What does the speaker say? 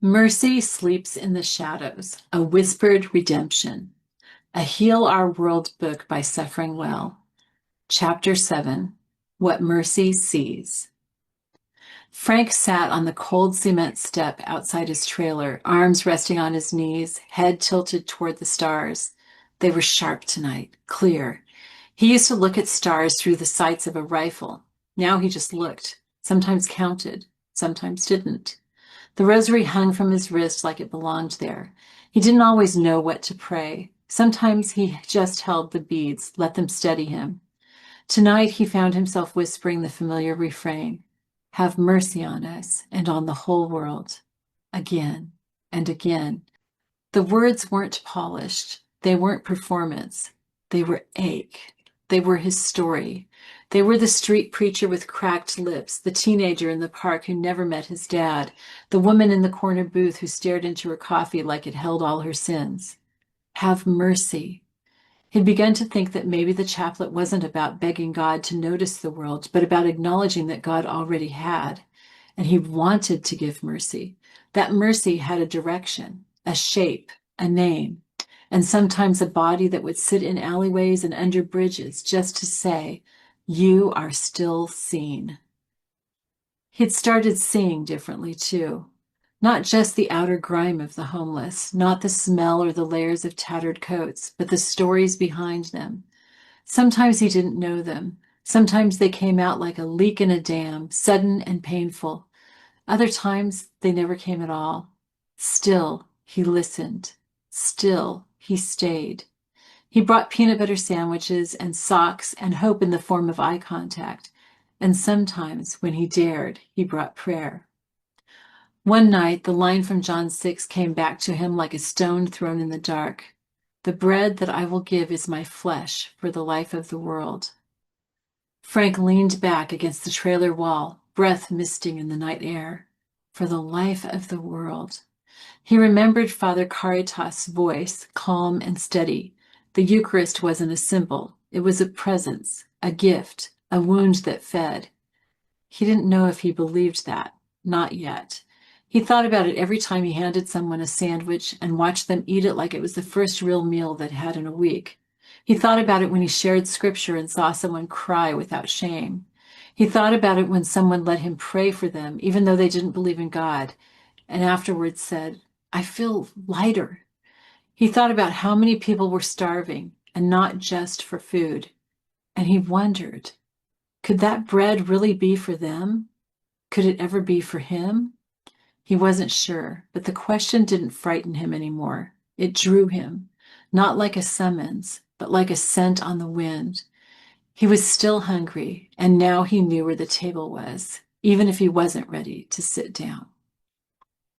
Mercy sleeps in the shadows, a whispered redemption. A Heal Our World book by SufferingWell. Chapter 7, What Mercy Sees. Frank sat on the cold cement step outside his trailer, arms resting on his knees, head tilted toward the stars. They were sharp tonight, clear. He used to look at stars through the sights of a rifle. Now he just looked, sometimes counted, sometimes didn't. The rosary hung from his wrist like it belonged there. He didn't always know what to pray. Sometimes he just held the beads, let them steady him. Tonight he found himself whispering the familiar refrain, "Have mercy on us and on the whole world." Again and again. The words weren't polished. They weren't performance. They were ache. They were his story. They were the street preacher with cracked lips, the teenager in the park who never met his dad, the woman in the corner booth who stared into her coffee like it held all her sins. Have mercy. He'd begun to think that maybe the chaplet wasn't about begging God to notice the world, but about acknowledging that God already had, and he wanted to give mercy. That mercy had a direction, a shape, a name, and sometimes a body that would sit in alleyways and under bridges just to say, "You are still seen." He'd started seeing differently, too. Not just the outer grime of the homeless, not the smell or the layers of tattered coats, but the stories behind them. Sometimes he didn't know them. Sometimes they came out like a leak in a dam, sudden and painful. Other times they never came at all. Still, he listened. Still, he stayed. He brought peanut butter sandwiches and socks and hope in the form of eye contact. And sometimes, when he dared, he brought prayer. One night, the line from John 6 came back to him like a stone thrown in the dark. "The bread that I will give is my flesh for the life of the world." Frank leaned back against the trailer wall, breath misting in the night air. For the life of the world. He remembered Father Caritas' voice, calm and steady. The Eucharist wasn't a symbol. It was a presence, a gift, a wound that fed. He didn't know if he believed that. Not yet. He thought about it every time he handed someone a sandwich and watched them eat it like it was the first real meal they'd had in a week. He thought about it when he shared scripture and saw someone cry without shame. He thought about it when someone let him pray for them, even though they didn't believe in God, and afterwards said, "I feel lighter." He thought about how many people were starving, and not just for food. And he wondered, could that bread really be for them? Could it ever be for him? He wasn't sure, but the question didn't frighten him anymore. It drew him, not like a summons, but like a scent on the wind. He was still hungry, and now he knew where the table was, even if he wasn't ready to sit down.